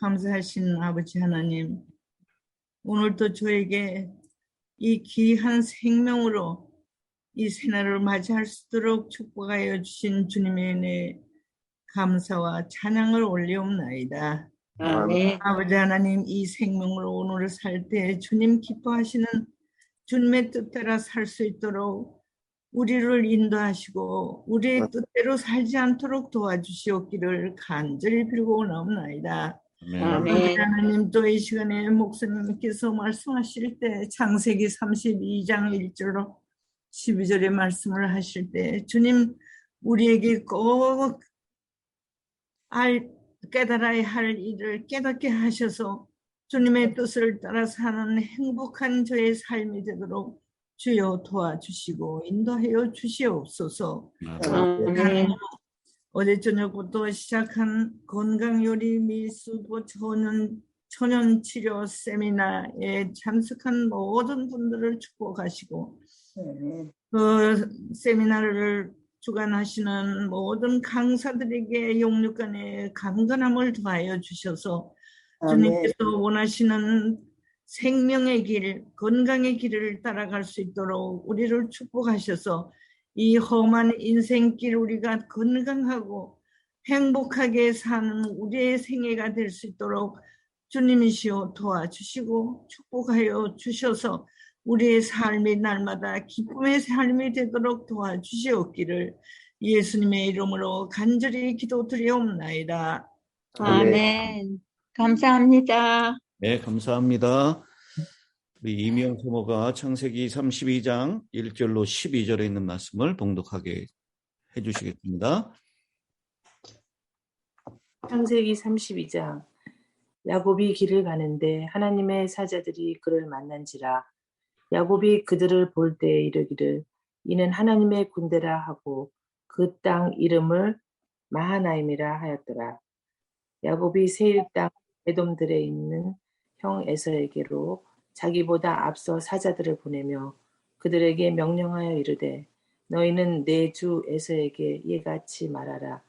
감사하신 아버지 하나님, 오늘도 저에게 이 귀한 생명으로 이 새날을 맞이할 수 있도록 축복하여 주신 주님의 은혜 감사와 찬양을 올리옵나이다. 아멘. 아버지 하나님, 이 생명으로 오늘을 살 때 주님 기뻐하시는 주님의 뜻대로 살 수 있도록 우리를 인도하시고 우리의 뜻대로 살지 않도록 도와주시옵기를 간절히 빌고 나옵나이다. 아버지 하나님, 또 이 시간에 목사님께서 말씀하실 때 창세기 32장 1절로 12절의 말씀을 하실 때 주님 우리에게 꼭 깨달아야 할 일을 깨닫게 하셔서 주님의 뜻을 따라 사는 행복한 저의 삶이 되도록 주여 도와주시고 인도하여 주시옵소서. 아멘. 어제 저녁부터 시작한 건강요리 미수부 천연치료 세미나에 참석한 모든 분들을 축복하시고 그 세미나를 주관하시는 모든 강사들에게 영육간의 강건함을 더하여 주셔서 주님께서 원하시는 생명의 길, 건강의 길을 따라갈 수 있도록 우리를 축복하셔서 이 험한 인생길 우리가 건강하고 행복하게 사는 우리의 생애가 될 수 있도록 주님이시여 도와주시고 축복하여 주셔서 우리의 삶이 날마다 기쁨의 삶이 되도록 도와주시옵기를 예수님의 이름으로 간절히 기도드리옵나이다. 아멘. 감사합니다. 네, 감사합니다. 우리 이미영 사모가 창세기 32장 1절로 12절에 있는 말씀을 봉독하게 해주시겠습니다. 창세기 32장. 야곱이 길을 가는데 하나님의 사자들이 그를 만난지라. 야곱이 그들을 볼 때에 이르기를 이는 하나님의 군대라 하고 그 땅 이름을 마하나임이라 하였더라. 야곱이 세일 땅 에돔들에 있는 형 에서에게로 자기보다 앞서 사자들을 보내며 그들에게 명령하여 이르되 너희는 내 주 에서에게 이같이 말하라.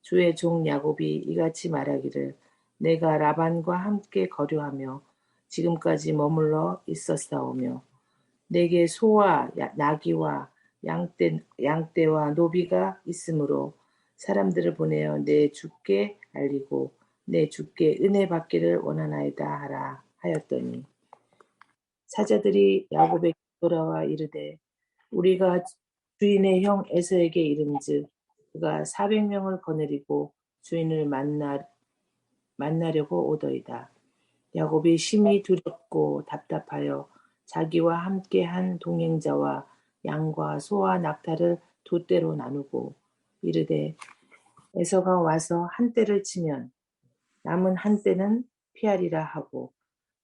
주의 종 야곱이 이같이 말하기를 내가 라반과 함께 거류하며 지금까지 머물러 있었사오며 내게 소와 나귀와 양떼와 노비가 있으므로 사람들을 보내어 내 주께 알리고 내 주께 은혜 받기를 원하나이다 하라 하였더니 사자들이 야곱에게 돌아와 이르되 우리가 주인의 형 에서에게 이른즉 그가 400명을 거느리고 주인을 만나려고 오더이다. 야곱이 심히 두렵고 답답하여 자기와 함께한 동행자와 양과 소와 낙타를 두 떼로 나누고 이르되 에서가 와서 한 떼를 치면 남은 한 떼는 피하리라 하고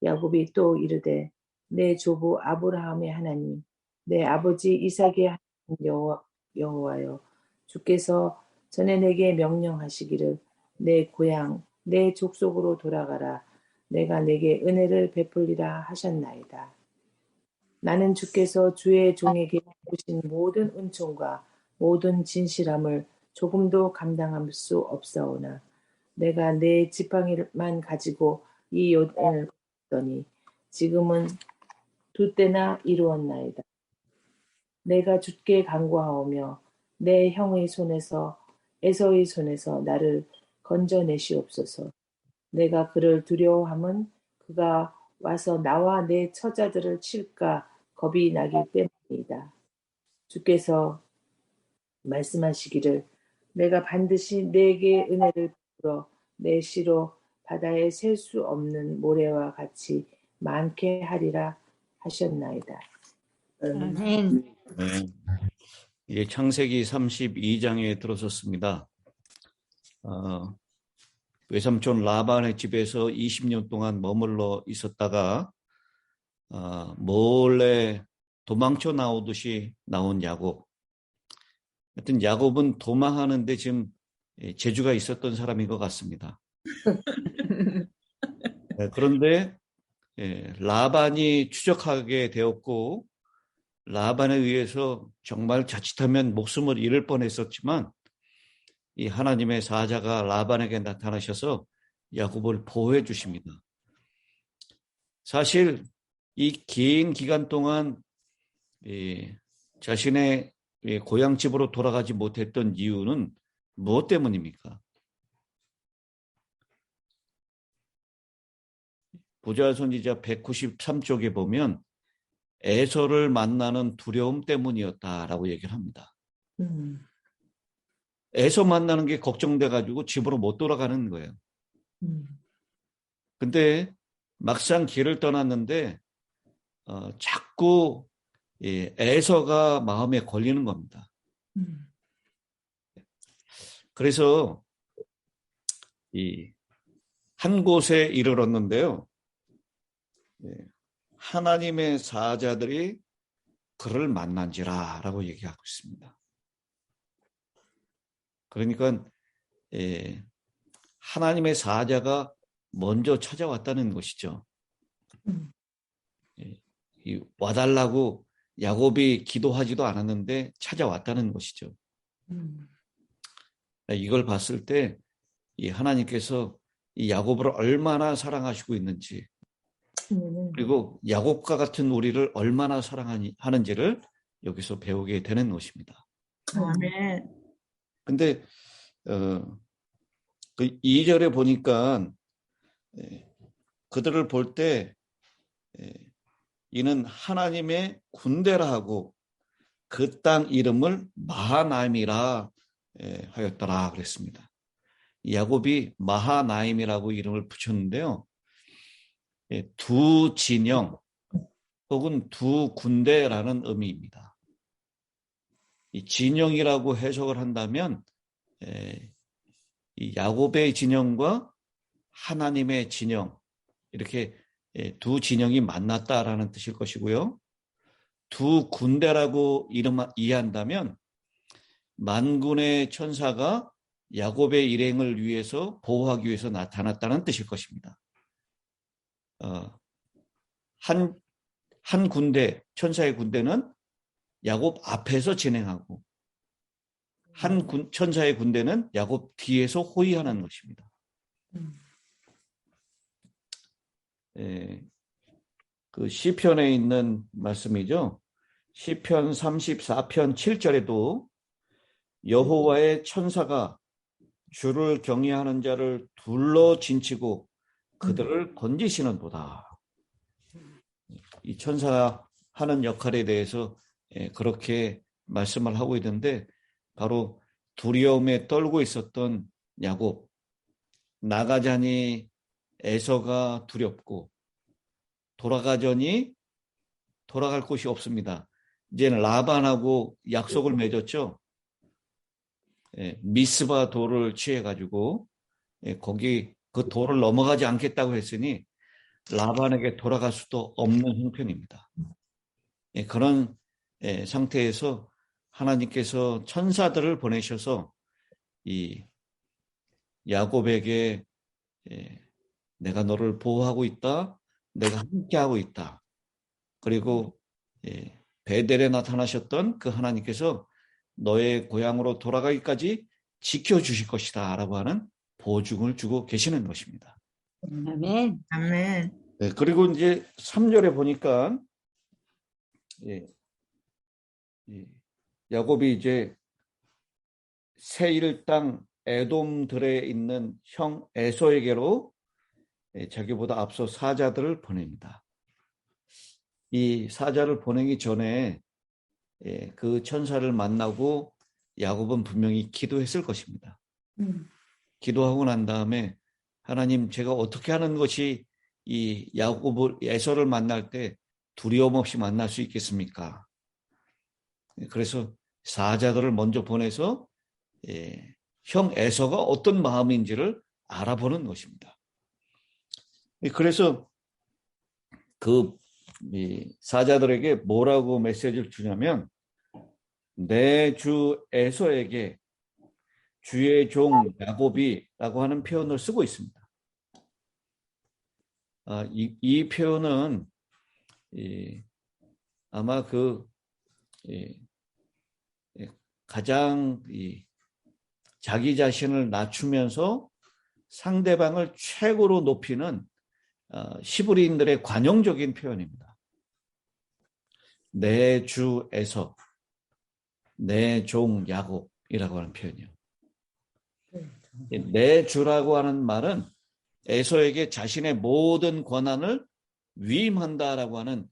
야곱이 또 이르되 내 조부 아브라함의 하나님 내 아버지 이삭의 하나님 여호와여 주께서 전에 내게 명령하시기를 내 고향 내 족속으로 돌아가라 내가 내게 은혜를 베풀리라 하셨나이다. 나는 주께서 주의 종에게 주신 모든 은총과 모든 진실함을 조금도 감당할 수 없사오나 내가 내 지팡이만 가지고 이 요단을 걷더니 지금은 두 때나 이루었나이다. 내가 주께 간구하오며 내 형의 손에서 에서의 손에서 나를 건져내시옵소서. 내가 그를 두려워함은 그가 와서 나와 내 처자들을 칠까 겁이 나기 때문이다. 주께서 말씀하시기를 내가 반드시 내게 은혜를 베풀어 내 시로 바다에 셀 수 없는 모래와 같이 많게 하리라 하셨나이다. 아멘. 네. 이제 창세기 32장에 들어섰습니다. 외삼촌 라반의 집에서 20년 동안 머물러 있었다가 몰래 도망쳐 나오듯이 나온 야곱. 하여튼 야곱은 도망하는데 지금 재주가 있었던 사람인 것 같습니다. 그런데 라반이 추적하게 되었고 라반에 의해서 정말 자칫하면 목숨을 잃을 뻔했었지만 이 하나님의 사자가 라반에게 나타나셔서 야곱을 보호해 주십니다. 사실 이 긴 기간 동안 자신의 고향집으로 돌아가지 못했던 이유는 무엇 때문입니까? 부자 선지자 193쪽에 보면 에서를 만나는 두려움 때문이었다라고 얘기를 합니다. 에서 만나는 게 걱정돼가지고 집으로 못 돌아가는 거예요. 근데 막상 길을 떠났는데 자꾸 에서가 마음에 걸리는 겁니다. 그래서 한 곳에 이르렀는데요. 하나님의 사자들이 그를 만난지라라고 얘기하고 있습니다. 그러니까 하나님의 사자가 먼저 찾아왔다는 것이죠. 와달라고 야곱이 기도하지도 않았는데 찾아왔다는 것이죠. 이걸 봤을 때 이 하나님께서 이 야곱을 얼마나 사랑하시고 있는지, 그리고 야곱과 같은 우리를 얼마나 사랑하는지를 여기서 배우게 되는 것입니다. 아멘. 근데 그 2절에 보니까 그들을 볼 때 이는 하나님의 군대라 하고 그 땅 이름을 마하나임이라 하였더라 그랬습니다. 야곱이 마하나임이라고 이름을 붙였는데요. 두 진영 혹은 두 군대라는 의미입니다. 이 진영이라고 해석을 한다면 이 야곱의 진영과 하나님의 진영, 이렇게 두 진영이 만났다라는 뜻일 것이고요. 두 군대라고 이해한다면 만군의 천사가 야곱의 일행을 위해서 보호하기 위해서 나타났다는 뜻일 것입니다. 한 군대, 천사의 군대는 야곱 앞에서 진행하고 천사의 군대는 야곱 뒤에서 호위하는 것입니다. 그 시편에 있는 말씀이죠. 시편 34편 7절에도 여호와의 천사가 주를 경외하는 자를 둘러 진치고 그들을 건지시는도다. 이 천사가 하는 역할에 대해서 그렇게 말씀을 하고 있는데, 바로 두려움에 떨고 있었던 야곱, 나가자니 에서가 두렵고 돌아가자니 돌아갈 곳이 없습니다. 이제는 라반하고 약속을 맺었죠. 미스바 돌을 취해가지고 거기 그 돌을 넘어가지 않겠다고 했으니 라반에게 돌아갈 수도 없는 형편입니다. 그런 상태에서 하나님께서 천사들을 보내셔서 이 야곱에게 내가 너를 보호하고 있다, 내가 함께하고 있다. 그리고 베델에 나타나셨던 그 하나님께서 너의 고향으로 돌아가기까지 지켜주실 것이다 라고 하는 보증을 주고 계시는 것입니다. 아멘. 아멘. 그리고 이제 3절에 보니까 야곱이 이제 세일 땅 에돔들에 있는 형 에서에게로 자기보다 앞서 사자들을 보냅니다. 이 사자를 보내기 전에 그 천사를 만나고 야곱은 분명히 기도했을 것입니다. 기도하고 난 다음에 하나님, 제가 어떻게 하는 것이 이 에서를 만날 때 두려움 없이 만날 수 있겠습니까? 그래서 사자들을 먼저 보내서 형 에서가 어떤 마음인지를 알아보는 것입니다. 그래서 그 사자들에게 뭐라고 메시지를 주냐면, 내 주 에서에게 주의 종 야곱이라고 하는 표현을 쓰고 있습니다. 이 표현은 아마 가장 자기 자신을 낮추면서 상대방을 최고로 높이는 히브리인들의 관용적인 표현입니다. 내 주 에서, 내 종 야곱이라고 하는 표현이요. 내 주라고 하는 말은 에서에게 자신의 모든 권한을 위임한다라고 하는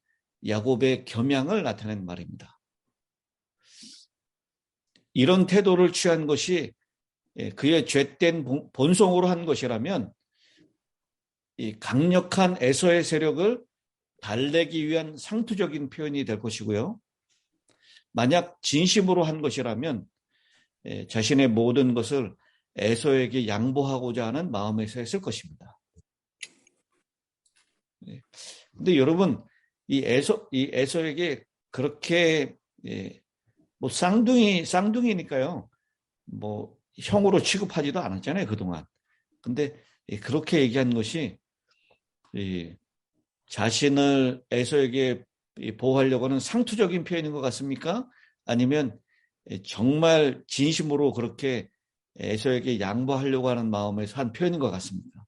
야곱의 겸양을 나타낸 말입니다. 이런 태도를 취한 것이 그의 죄된 본성으로 한 것이라면 이 강력한 에서의 세력을 달래기 위한 상투적인 표현이 될 것이고요. 만약 진심으로 한 것이라면 자신의 모든 것을 에서에게 양보하고자 하는 마음에서 했을 것입니다. 근데 여러분, 이 에서에게 그렇게 뭐 쌍둥이니까요. 뭐 형으로 취급하지도 않았잖아요, 그동안. 근데 그렇게 얘기한 것이 자신을 에서에게 보호하려고 하는 상투적인 표현인 것 같습니까? 아니면 정말 진심으로 그렇게 에서에게 양보하려고 하는 마음에서 한 표현인 것 같습니까?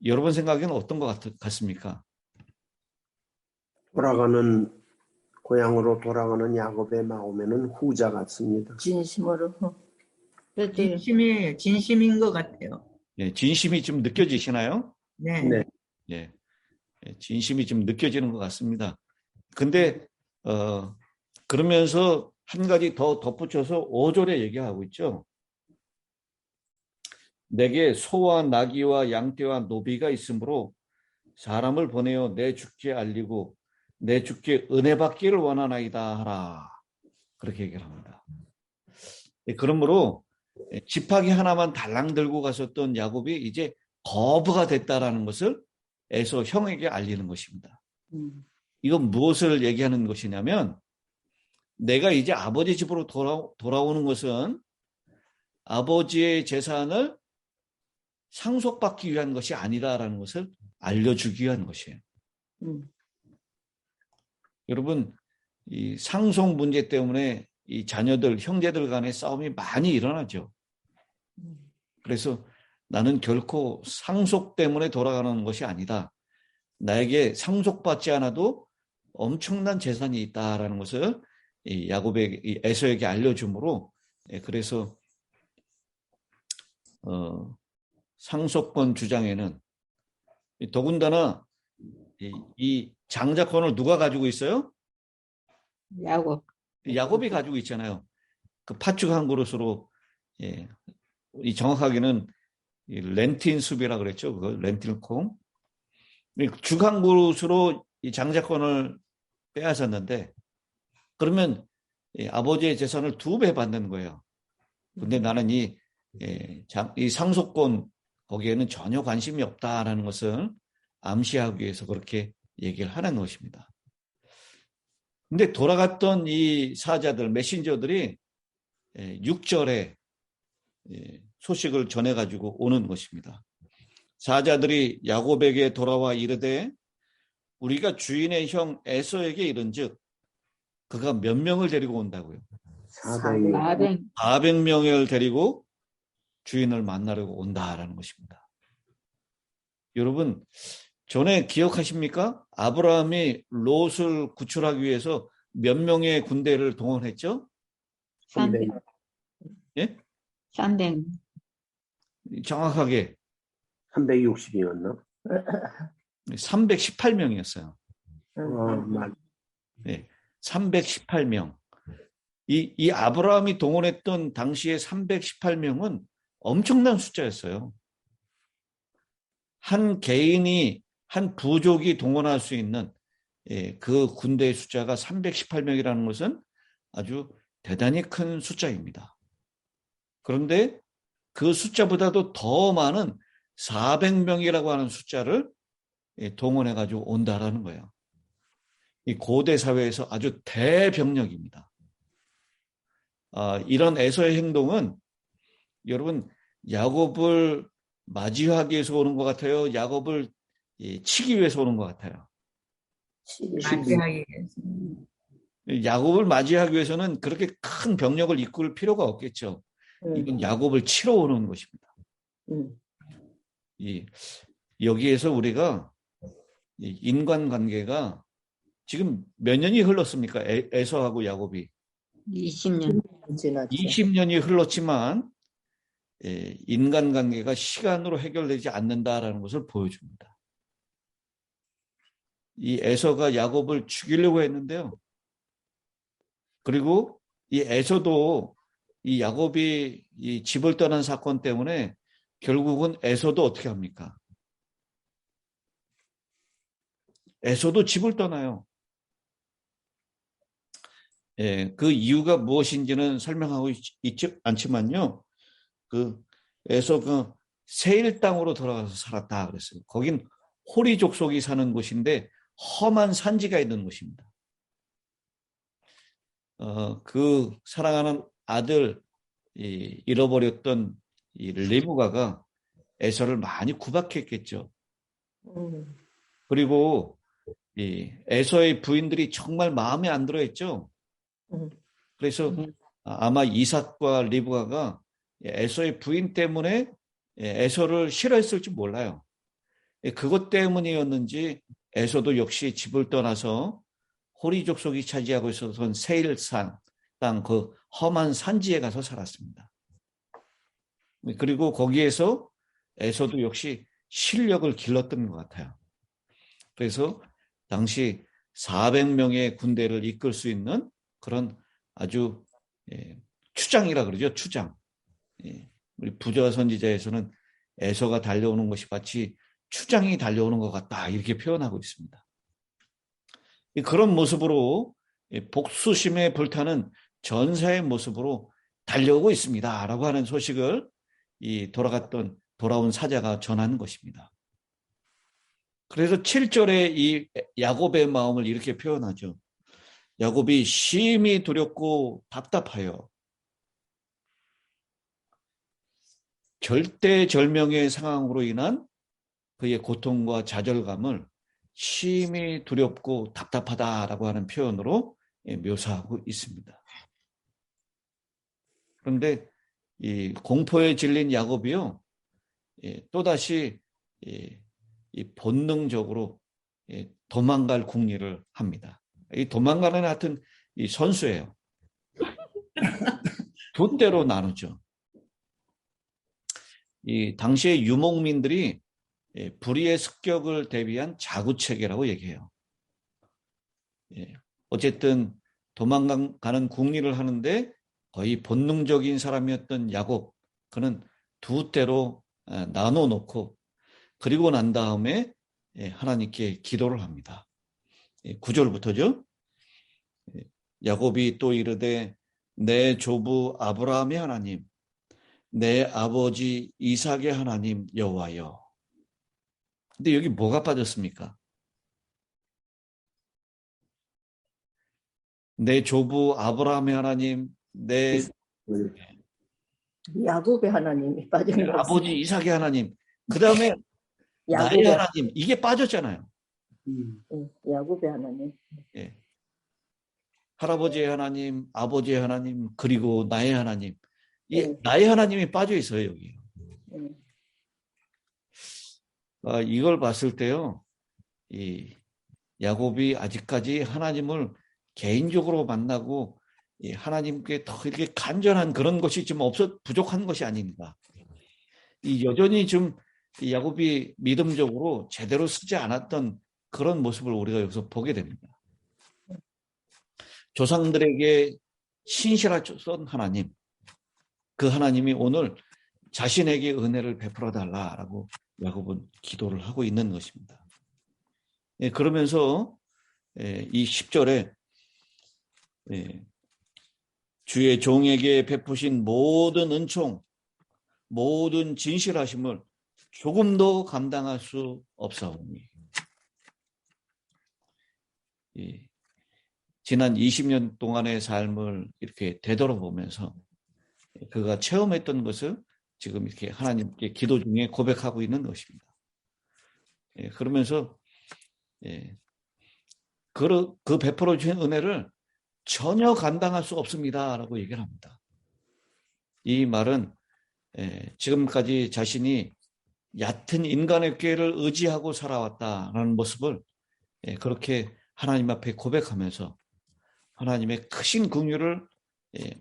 여러분 생각에는 어떤 것 같습니까? 고향으로 돌아가는 야곱의 마음에는 후자 같습니다. 진심으로. 그렇지. 진심인 것 같아요. 예, 진심이 좀 느껴지시나요? 네. 네. 예, 진심이 좀 느껴지는 것 같습니다. 근데 그러면서 한 가지 더 덧붙여서 5절에 얘기하고 있죠. 내게 소와 나귀와 양떼와 노비가 있으므로 사람을 보내어 내 주께 알리고 내 주께 은혜 받기를 원하나이다 하라. 그렇게 얘기를 합니다. 그러므로 지팡이 하나만 달랑 들고 갔었던 야곱이 이제 거부가 됐다라는 것을 에서 형에게 알리는 것입니다. 이건 무엇을 얘기하는 것이냐면 내가 이제 아버지 집으로 돌아오는 것은 아버지의 재산을 상속받기 위한 것이 아니다라는 것을 알려주기 위한 것이에요. 여러분, 이 상속 문제 때문에 이 자녀들, 형제들 간의 싸움이 많이 일어나죠. 그래서 나는 결코 상속 때문에 돌아가는 것이 아니다. 나에게 상속받지 않아도 엄청난 재산이 있다라는 것을 이 에서에게 알려주므로 그래서 상속권 주장에는 더군다나 이 장자권을 누가 가지고 있어요? 야곱이 가지고 있잖아요. 그 팥죽 한 그릇으로 이 정확하게는 이 렌틴 숲이라 그랬죠. 그 렌틴 콩. 죽 한 그릇으로 이 장자권을 빼앗았는데 그러면 아버지의 재산을 2배 받는 거예요. 근데 나는 이 상속권 거기에는 전혀 관심이 없다라는 것을 암시하기 위해서 그렇게 얘기를 하는 것입니다. 근데 돌아갔던 이 사자들, 메신저들이 6절에 소식을 전해가지고 오는 것입니다. 사자들이 야곱에게 돌아와 이르되 우리가 주인의 형 에서에게 이른즉 그가 몇 명을 데리고 온다고요? 400명을 데리고 주인을 만나려고 온다라는 것입니다. 여러분, 전에 기억하십니까? 아브라함이 롯을 구출하기 위해서 몇 명의 군대를 동원했죠? 300. 예? 300. 정확하게 360이었나? 318명이었어요. 맞. 네, 318명. 이 아브라함이 동원했던 당시의 318명은 엄청난 숫자였어요. 한 개인이, 한 부족이 동원할 수 있는 그 군대의 숫자가 318명이라는 것은 아주 대단히 큰 숫자입니다. 그런데 그 숫자보다도 더 많은 400명이라고 하는 숫자를 동원해가지고 온다라는 거예요. 이 고대 사회에서 아주 대병력입니다. 이런 에서의 행동은 여러분 야곱을 맞이하기 위해서 오는 것 같아요? 야곱을 치기 위해서 오는 것 같아요? 맞이하기 위해서. 야곱을 맞이하기 위해서는 그렇게 큰 병력을 이끌 필요가 없겠죠. 이건 야곱을 치러 오는 것입니다. 여기에서 우리가 이 인간관계가 지금 몇 년이 흘렀습니까? 에서하고 야곱이 20년. 지났죠. 20년이 흘렀지만 인간관계가 시간으로 해결되지 않는다라는 것을 보여줍니다. 이 에서가 야곱을 죽이려고 했는데요. 그리고 이 에서도 이 야곱이 이 집을 떠난 사건 때문에 결국은 에서도 어떻게 합니까? 에서도 집을 떠나요. 그 이유가 무엇인지는 설명하고 있지 않지만요. 에서 그 세일 땅으로 돌아가서 살았다 그랬어요. 거긴 호리 족속이 사는 곳인데 험한 산지가 있는 곳입니다. 그 사랑하는 아들 잃어버렸던 이 리브가가 에서를 많이 구박했겠죠. 그리고 이 에서의 부인들이 정말 마음에 안 들어했죠. 그래서 아마 이삭과 리브가가 에서의 부인 때문에 에서를 싫어했을지 몰라요. 그것 때문이었는지 에서도 역시 집을 떠나서 호리 족속이 차지하고 있었던 세일산 땅 그 험한 산지에 가서 살았습니다. 그리고 거기에서 에서도 역시 실력을 길렀던 것 같아요. 그래서 당시 400명의 군대를 이끌 수 있는 그런 아주 추장이라 그러죠. 추장. 우리 부자 선지자에서는 에서가 달려오는 것이 마치 추장이 달려오는 것 같다 이렇게 표현하고 있습니다. 그런 모습으로 복수심에 불타는 전사의 모습으로 달려오고 있습니다 라고 하는 소식을 돌아온 사자가 전하는 것입니다. 그래서 7절에 이 야곱의 마음을 이렇게 표현하죠. 야곱이 심히 두렵고 답답하여 절대절명의 상황으로 인한 그의 고통과 좌절감을 심히 두렵고 답답하다라고 하는 표현으로 묘사하고 있습니다. 그런데 이 공포에 질린 야곱이요, 또다시 이 본능적으로 도망갈 궁리를 합니다. 이 도망가는 하여튼 이 선수예요. 두 때로 나누죠. 이 당시의 유목민들이 불의의 습격을 대비한 자구체계라고 얘기해요. 어쨌든 도망가는 궁리를 하는데 거의 본능적인 사람이었던 야곱, 그는 두 때로 나눠 놓고 그리고 난 다음에 하나님께 기도를 합니다. 9절부터죠. 야곱이 또 이르되 내 조부 아브라함의 하나님, 내 아버지 이삭의 하나님 여호와여. 근데 여기 뭐가 빠졌습니까? 내 조부 아브라함의 하나님, 내 야곱의 하나님이 빠진 거 아버지 이삭의 하나님, 그 다음에 나의 하나님, 이게 빠졌잖아요. 야곱의 하나님. 예. 할아버지의 하나님, 아버지의 하나님, 그리고 나의 하나님. 나의 하나님이 빠져 있어요, 여기. 이걸 봤을 때요, 이 야곱이 아직까지 하나님을 개인적으로 만나고 하나님께 더 이렇게 간절한 그런 것이 좀 부족한 것이 아닌가. 여전히 좀 야곱이 믿음적으로 제대로 쓰지 않았던 그런 모습을 우리가 여기서 보게 됩니다. 조상들에게 신실하셨던 하나님, 그 하나님이 오늘 자신에게 은혜를 베풀어 달라라고 야곱은 기도를 하고 있는 것입니다. 그러면서 이 10절에 주의 종에게 베푸신 모든 은총, 모든 진실하심을 조금도 감당할 수 없사오니. 지난 20년 동안의 삶을 이렇게 되돌아보면서 그가 체험했던 것을 지금 이렇게 하나님께 기도 중에 고백하고 있는 것입니다. 그러면서 그 베풀어 주신 은혜를 전혀 감당할 수 없습니다라고 얘기를 합니다. 이 말은 지금까지 자신이 얕은 인간의 꾀를 의지하고 살아왔다라는 모습을 그렇게 하나님 앞에 고백하면서 하나님의 크신 긍휼을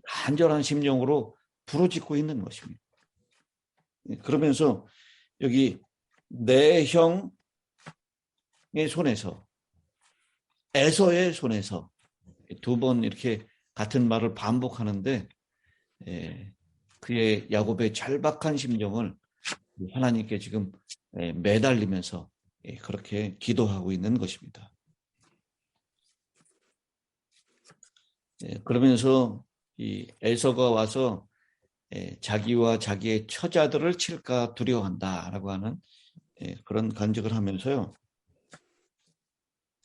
간절한 심령으로 부르짖고 있는 것입니다. 그러면서 여기 내 형의 손에서, 에서의 손에서 두 번 이렇게 같은 말을 반복하는데 그의 야곱의 절박한 심정을 하나님께 지금 매달리면서 그렇게 기도하고 있는 것입니다. 그러면서 이 에서가 와서 자기와 자기의 처자들을 칠까 두려워한다라고 하는 그런 간증을 하면서요.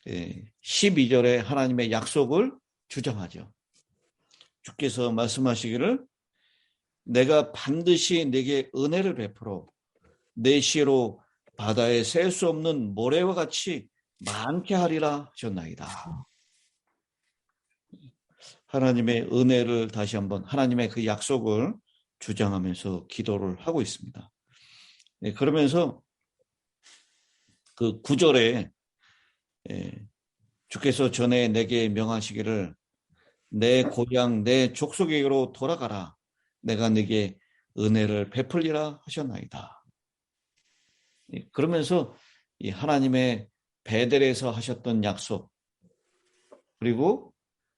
12절에 하나님의 약속을 주장하죠. 주께서 말씀하시기를 내가 반드시 내게 은혜를 베풀어 내 시로 바다에 셀 수 없는 모래와 같이 많게 하리라 하셨나이다. 하나님의 은혜를 다시 한번 하나님의 그 약속을 주장하면서 기도를 하고 있습니다. 그러면서 그 9절에 주께서 전에 내게 명하시기를 내 고향 내 족속에게로 돌아가라 내가 네게 은혜를 베풀리라 하셨나이다. 그러면서 이 하나님의 베델에서 하셨던 약속 그리고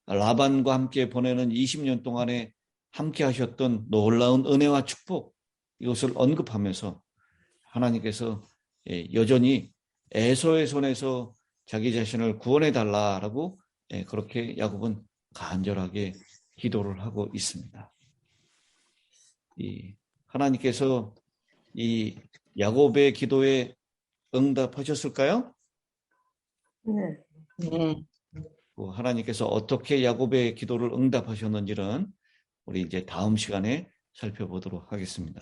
라반과 함께 보내는 20년 동안에 함께 하셨던 놀라운 은혜와 축복 이것을 언급하면서 하나님께서 여전히 에서의 손에서 자기 자신을 구원해 달라라고 그렇게 야곱은 간절하게 기도를 하고 있습니다. 하나님께서 이 야곱의 기도에 응답하셨을까요? 네. 네. 하나님께서 어떻게 야곱의 기도를 응답하셨는지는 우리 이제 다음 시간에 살펴보도록 하겠습니다.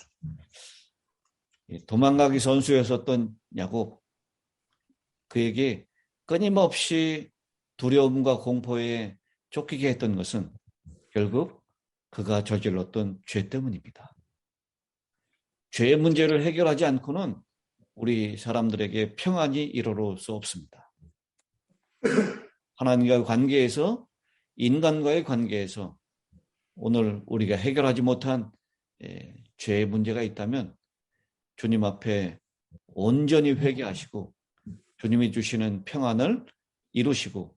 도망가기 선수였었던 야곱, 그에게 끊임없이 두려움과 공포에 쫓기게 했던 것은 결국 그가 저질렀던 죄 때문입니다. 죄의 문제를 해결하지 않고는 우리 사람들에게 평안이 이르러 수 없습니다. 하나님과의 관계에서, 인간과의 관계에서 오늘 우리가 해결하지 못한 죄의 문제가 있다면 주님 앞에 온전히 회개하시고 주님이 주시는 평안을 이루시고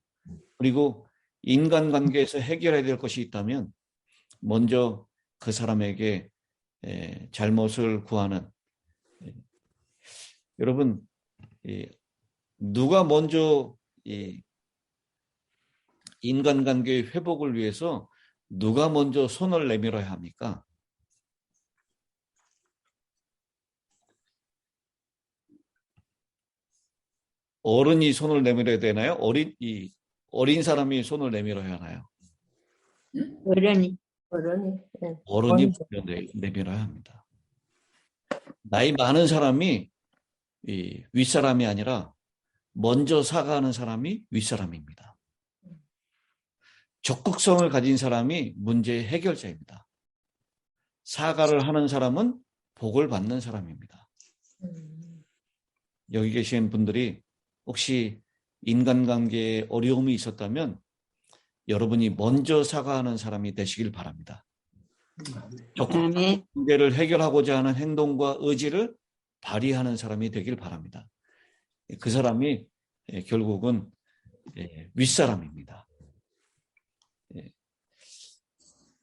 그리고 인간관계에서 해결해야 될 것이 있다면 먼저 그 사람에게 잘못을 구하는 여러분 누가 먼저 인간관계의 회복을 위해서 누가 먼저 손을 내밀어야 합니까? 어른이 손을 내밀어야 되나요? 어린 사람이 손을 내밀어야 하나요? 어른이. 네. 어른이 내밀어야 합니다. 나이 많은 사람이 윗사람이 아니라 먼저 사과하는 사람이 윗사람입니다. 적극성을 가진 사람이 문제의 해결자입니다. 사과를 하는 사람은 복을 받는 사람입니다. 여기 계신 분들이 혹시 인간관계에 어려움이 있었다면 여러분이 먼저 사과하는 사람이 되시길 바랍니다. 적극적으로 문제를 해결하고자 하는 행동과 의지를 발휘하는 사람이 되길 바랍니다. 그 사람이 결국은 윗사람입니다.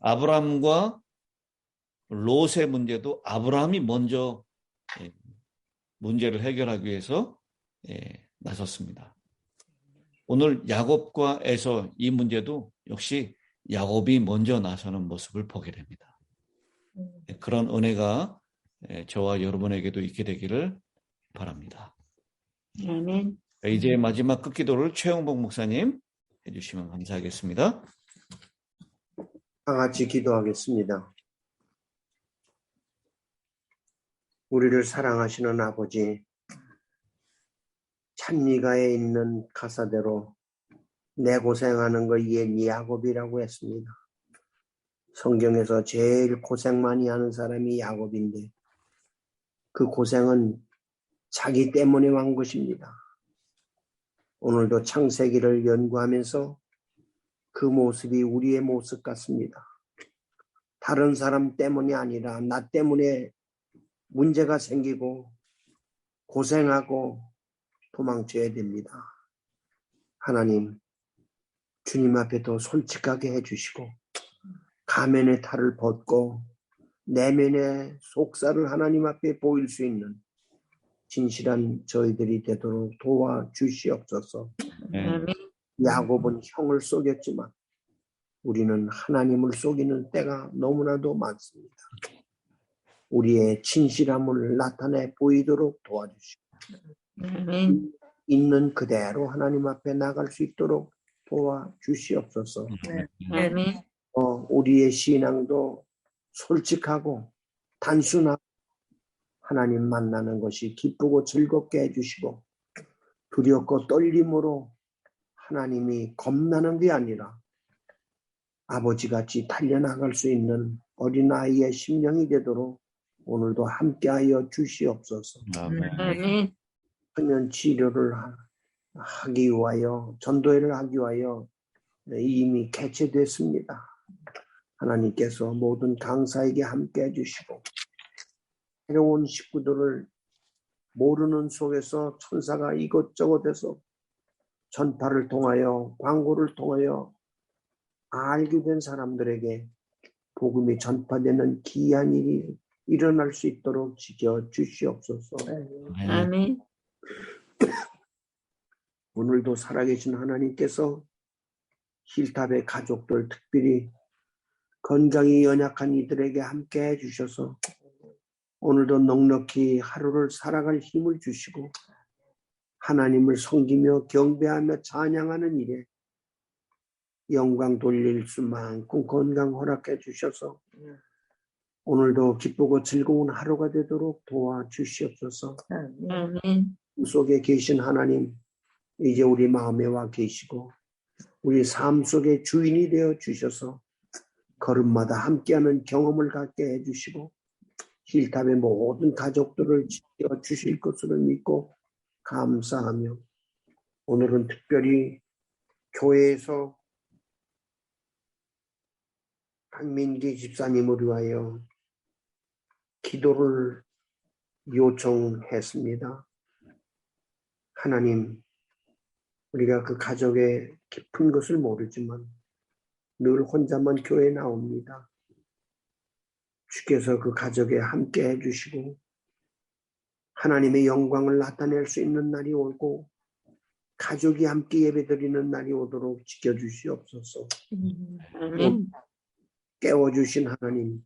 아브라함과 롯의 문제도 아브라함이 먼저 문제를 해결하기 위해서 나섰습니다. 오늘 야곱과 에서 이 문제도 역시 야곱이 먼저 나서는 모습을 보게 됩니다. 그런 은혜가 저와 여러분에게도 있게 되기를 바랍니다. 아멘. 이제 마지막 끝기도를 최영복 목사님 해주시면 감사하겠습니다. 다 같이 기도하겠습니다. 우리를 사랑하시는 아버지, 찬미가에 있는 가사대로 내 고생하는 거 옛 야곱이라고 했습니다. 성경에서 제일 고생 많이 하는 사람이 야곱인데 그 고생은 자기 때문에 한 것입니다. 오늘도 창세기를 연구하면서 그 모습이 우리의 모습 같습니다. 다른 사람 때문이 아니라 나 때문에 문제가 생기고 고생하고 도망쳐야 됩니다. 하나님, 주님 앞에 더 솔직하게 해주시고 가면의 탈을 벗고 내면의 속살을 하나님 앞에 보일 수 있는 진실한 저희들이 되도록 도와주시옵소서. 아멘. 야곱은 형을 속였지만 우리는 하나님을 속이는 때가 너무나도 많습니다. 우리의 진실함을 나타내 보이도록 도와주시고 아멘. 있는 그대로 하나님 앞에 나갈 수 있도록 도와주시옵소서. 아멘. 우리의 신앙도 솔직하고 단순하고 하나님 만나는 것이 기쁘고 즐겁게 해주시고 두렵고 떨림으로 하나님이 겁나는 게 아니라 아버지같이 달려나갈 수 있는 어린아이의 심령이 되도록 오늘도 함께하여 주시옵소서. 아멘. 수면 치료를 하기 위하여 전도회를 하기 위하여 이미 개최됐습니다. 하나님께서 모든 강사에게 함께해 주시고 새로운 식구들을 모르는 속에서 천사가 이것저것 해서 전파를 통하여 광고를 통하여 알게 된 사람들에게 복음이 전파되는 귀한 일이 일어날 수 있도록 지켜 주시옵소서. 아멘. 오늘도 살아계신 하나님께서 힐탑의 가족들 특별히 건강이 연약한 이들에게 함께 해주셔서 오늘도 넉넉히 하루를 살아갈 힘을 주시고 하나님을 섬기며 경배하며 찬양하는 일에 영광 돌릴 수만큼 건강 허락해 주셔서 오늘도 기쁘고 즐거운 하루가 되도록 도와주시옵소서. 아멘. 속에 계신 하나님, 이제 우리 마음에 와 계시고 우리 삶 속에 주인이 되어 주셔서 걸음마다 함께하는 경험을 갖게 해주시고 힐탑의 모든 가족들을 지켜 주실 것으로 믿고 감사하며 오늘은 특별히 교회에서 박민기 집사님을 위하여 기도를 요청했습니다. 하나님, 우리가 그 가족의 깊은 것을 모르지만 늘 혼자만 교회에 나옵니다. 주께서 그 가족에 함께 해주시고 하나님의 영광을 나타낼 수 있는 날이 오고 가족이 함께 예배드리는 날이 오도록 지켜주시옵소서. 아멘. 깨워주신 하나님,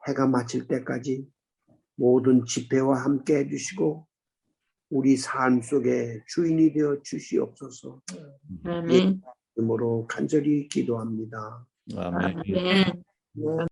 해가 마칠 때까지 모든 집회와 함께 해주시고 우리 삶 속에 주인이 되어 주시옵소서. 아멘. 이름으로 간절히 기도합니다. 아멘. 아멘.